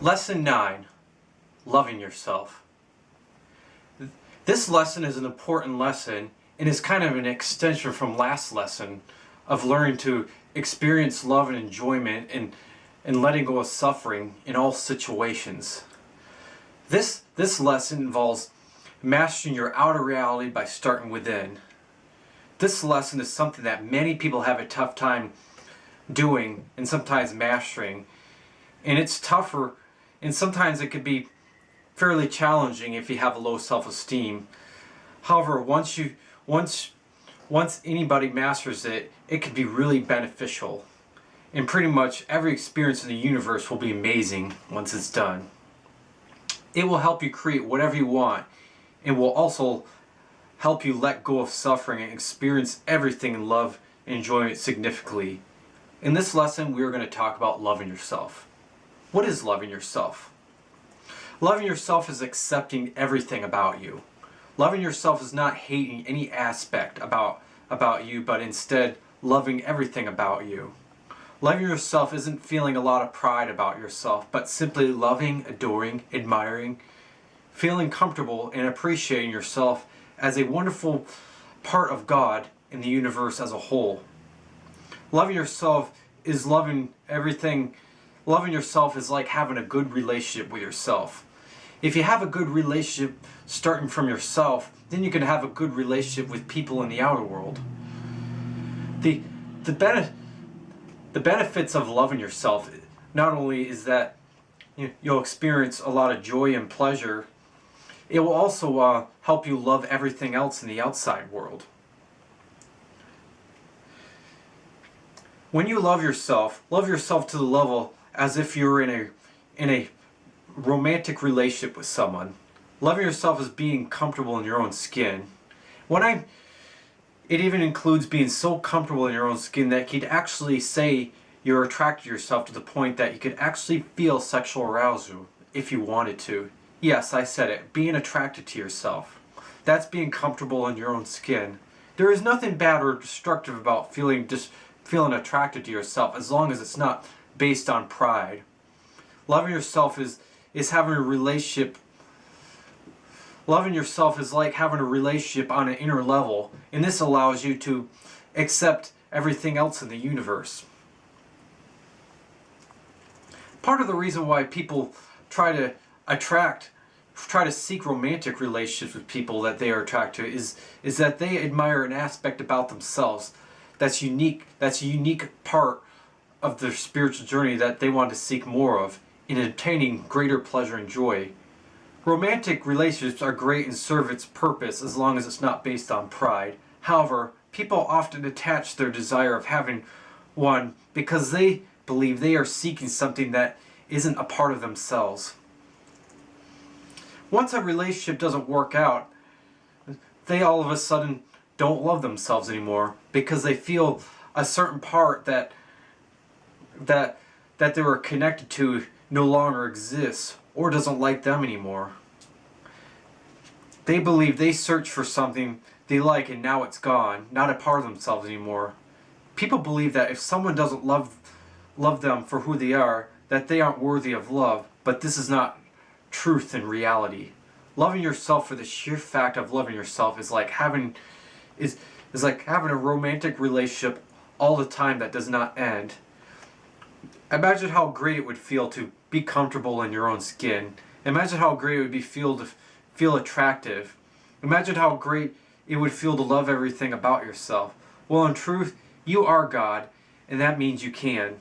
Lesson 9, Loving Yourself. This lesson is an important lesson and is kind of an extension from last lesson of learning to experience love and enjoyment and letting go of suffering in all situations. This lesson involves mastering your outer reality by starting within. This lesson is something that many people have a tough time doing and sometimes mastering. And it's tougher, and sometimes it could be fairly challenging if you have a low self-esteem. However, once anybody masters it, it can be really beneficial. And pretty much every experience in the universe will be amazing once it's done. It will help you create whatever you want, and will also help you let go of suffering and experience everything in love and enjoyment significantly. In this lesson, we are going to talk about loving yourself. What is loving yourself? Loving yourself is accepting everything about you. Loving yourself is not hating any aspect about you, but instead loving everything about you. Loving yourself isn't feeling a lot of pride about yourself, but simply loving, adoring, admiring, feeling comfortable and appreciating yourself as a wonderful part of God in the universe as a whole. Loving yourself is loving everything. Loving yourself is like having a good relationship with yourself. If you have a good relationship starting from yourself, then you can have a good relationship with people in the outer world. The benefits of loving yourself not only is that you'll experience a lot of joy and pleasure, it will also help you love everything else in the outside world. When you love yourself to the level as if you're in a romantic relationship with someone. Loving yourself is being comfortable in your own skin. It even includes being so comfortable in your own skin that you'd actually say you're attracted to yourself to the point that you could actually feel sexual arousal if you wanted to. Yes, I said it. Being attracted to yourself. That's being comfortable in your own skin. There is nothing bad or destructive about feeling attracted to yourself as long as it's not based on pride. Loving yourself is having a relationship. Loving yourself is like having a relationship on an inner level, and this allows you to accept everything else in the universe. Part of the reason why people try to seek romantic relationships with people that they are attracted to is that they admire an aspect about themselves that's unique. That's a unique part of their spiritual journey that they want to seek more of in obtaining greater pleasure and joy. Romantic relationships are great and serve its purpose as long as it's not based on pride. However, people often attach their desire of having one because they believe they are seeking something that isn't a part of themselves. Once a relationship doesn't work out, they all of a sudden don't love themselves anymore because they feel a certain part that they were connected to no longer exists or doesn't like them anymore. They believe they search for something they like and now it's gone, not a part of themselves anymore. People believe that if someone doesn't love them for who they are, that they aren't worthy of love, but this is not truth and reality. Loving yourself for the sheer fact of loving yourself is like having a romantic relationship all the time that does not end. Imagine how great it would feel to be comfortable in your own skin. Imagine how great it would be to feel attractive. Imagine how great it would feel to love everything about yourself. Well, in truth, you are God, and that means you can.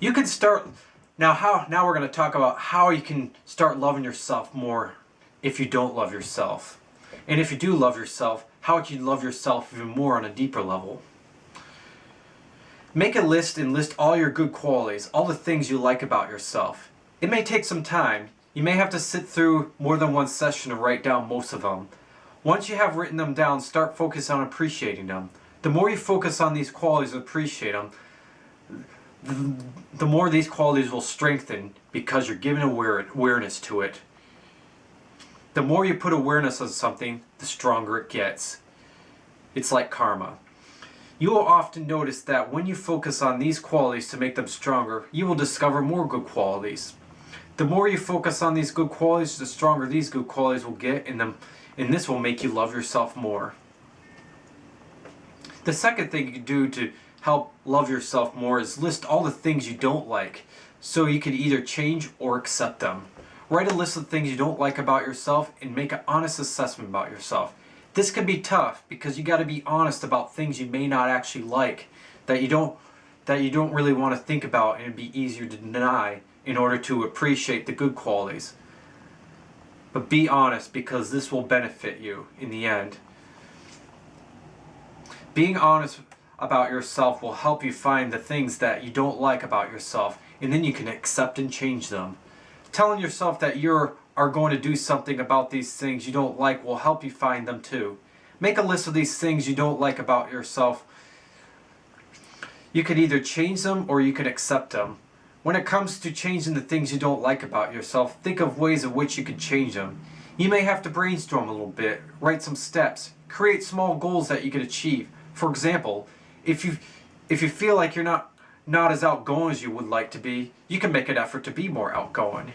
You can start now we're going to talk about how you can start loving yourself more if you don't love yourself. And if you do love yourself, how can you love yourself even more on a deeper level? Make a list and list all your good qualities, all the things you like about yourself. It may take some time. You may have to sit through more than one session to write down most of them. Once you have written them down, start focusing on appreciating them. The more you focus on these qualities and appreciate them, the more these qualities will strengthen because you're giving awareness to it. The more you put awareness on something, the stronger it gets. It's like karma. You will often notice that when you focus on these qualities to make them stronger, you will discover more good qualities. The more you focus on these good qualities, the stronger these good qualities will get, and this will make you love yourself more. The second thing you can do to help love yourself more is list all the things you don't like, so you can either change or accept them. Write a list of things you don't like about yourself and make an honest assessment about yourself. This can be tough because you got to be honest about things you may not actually like, that you don't really want to think about, and it'd be easier to deny in order to appreciate the good qualities. But be honest, because this will benefit you in the end. Being honest about yourself will help you find the things that you don't like about yourself, and then you can accept and change them. Telling yourself that you are going to do something about these things you don't like will help you find them too. Make a list of these things you don't like about yourself. You could either change them or you could accept them. When it comes to changing the things you don't like about yourself, think of ways in which you could change them. You may have to brainstorm a little bit, write some steps, create small goals that you could achieve. For example, if you feel like you're not as outgoing as you would like to be, you can make an effort to be more outgoing.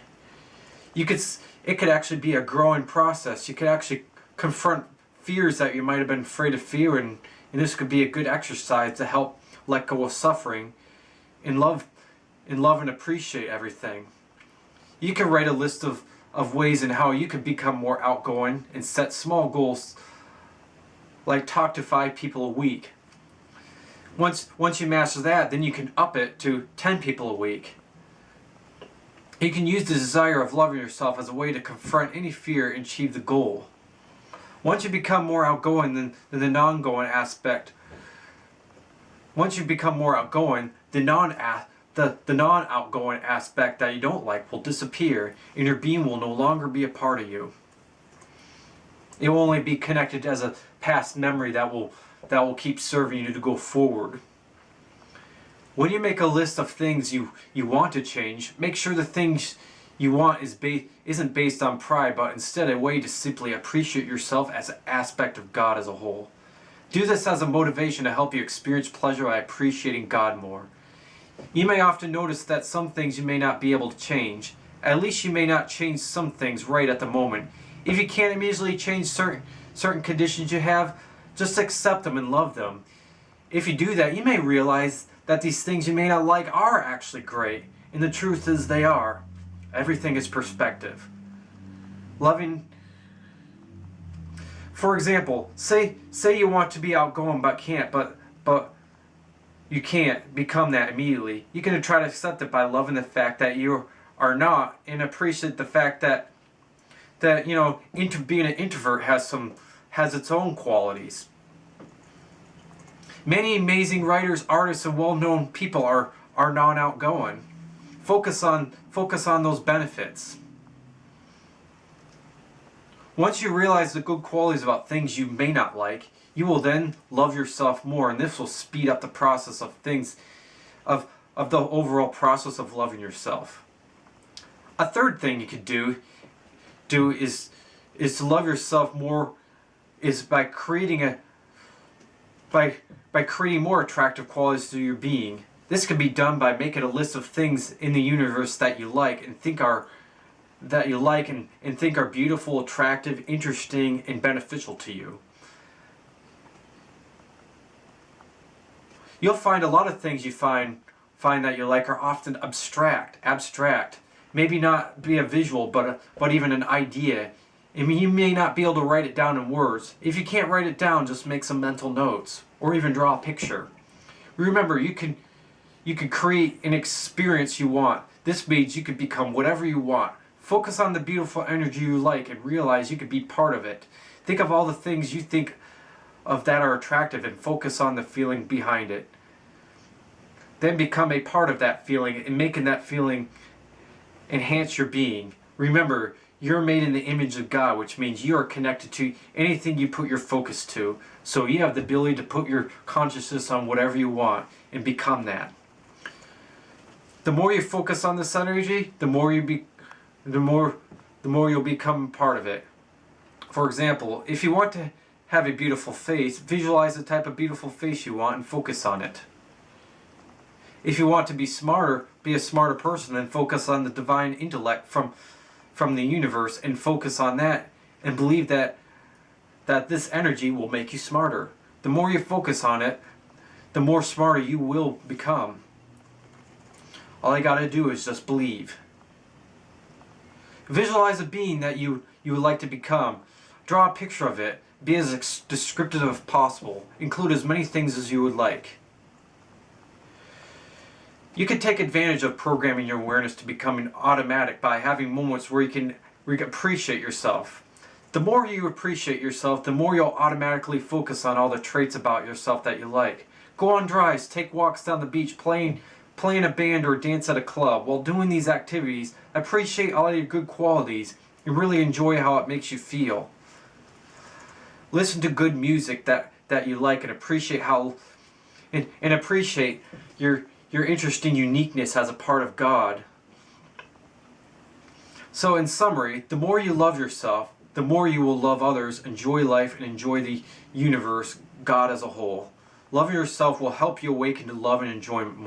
It could actually be a growing process. You could actually confront fears that you might have been afraid of fearing, and this could be a good exercise to help let go of suffering and love and appreciate everything. You can write a list of ways in how you could become more outgoing and set small goals, like talk to 5 people a week. Once you master that, then you can up it to 10 people a week. You can use the desire of loving yourself as a way to confront any fear and achieve the goal. Once you become more outgoing than the non-outgoing aspect, the non-outgoing aspect that you don't like will disappear, and your being will no longer be a part of you. It will only be connected as a past memory that will keep serving you to go forward. When you make a list of things you want to change, make sure the things you want isn't based on pride, but instead a way to simply appreciate yourself as an aspect of God as a whole. Do this as a motivation to help you experience pleasure by appreciating God more. You may often notice that some things you may not be able to change. At least you may not change some things right at the moment. If you can't immediately change certain conditions you have, just accept them and love them. If you do that, you may realize that these things you may not like are actually great, and the truth is they are. Everything is perspective. Loving, for example, say you want to be outgoing but can't, but you can't become that immediately. You can try to accept it by loving the fact that you are not, and appreciate the fact that being an introvert has its own qualities. Many amazing writers, artists, and well-known people are non-outgoing. Focus on those benefits. Once you realize the good qualities about things you may not like, you will then love yourself more, and this will speed up the process of the overall process of loving yourself. A third thing you could do is to love yourself more, is by creating more attractive qualities to your being. This can be done by making a list of things in the universe that you like and think are beautiful, attractive, interesting, and beneficial to you. You'll find a lot of things you find that you like are often abstract. Maybe not be a visual, but even an idea. I mean, you may not be able to write it down in words. If you can't write it down, just make some mental notes or even draw a picture. Remember, you can create an experience you want. This means you could become whatever you want. Focus on the beautiful energy you like and realize you could be part of it. Think of all the things you think of that are attractive and focus on the feeling behind it. Then become a part of that feeling and making that feeling enhance your being. Remember, you're made in the image of God, which means you are connected to anything you put your focus to. So you have the ability to put your consciousness on whatever you want and become that. The more you focus on this energy, the more you'll become part of it. For example, if you want have a beautiful face, visualize the type of beautiful face you want and focus on it. If you want to be smarter, be a smarter person and focus on the divine intellect from the universe and focus on that and believe that this energy will make you smarter. The more you focus on it, the more smarter you will become. All you gotta do is just believe. Visualize a being that you would like to become. Draw a picture of it. Be as descriptive as possible. Include as many things as you would like. You can take advantage of programming your awareness to becoming automatic by having moments where you can appreciate yourself. The more you appreciate yourself, the more you'll automatically focus on all the traits about yourself that you like. Go on drives, take walks down the beach, play in a band or dance at a club. While doing these activities, appreciate all your good qualities and really enjoy how it makes you feel. Listen to good music that you like and appreciate appreciate your interesting uniqueness as a part of God. So in summary, the more you love yourself, the more you will love others, enjoy life, and enjoy the universe, God as a whole. Loving yourself will help you awaken to love and enjoyment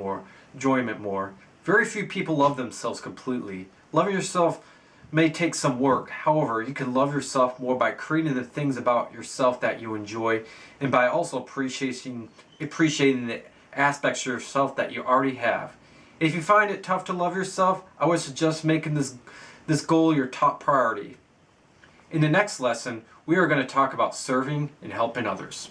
more. Very few people love themselves completely. Loving yourself may take some work. However, you can love yourself more by creating the things about yourself that you enjoy and by also appreciating the aspects of yourself that you already have. If you find it tough to love yourself, I would suggest making this goal your top priority. In the next lesson, we are going to talk about serving and helping others.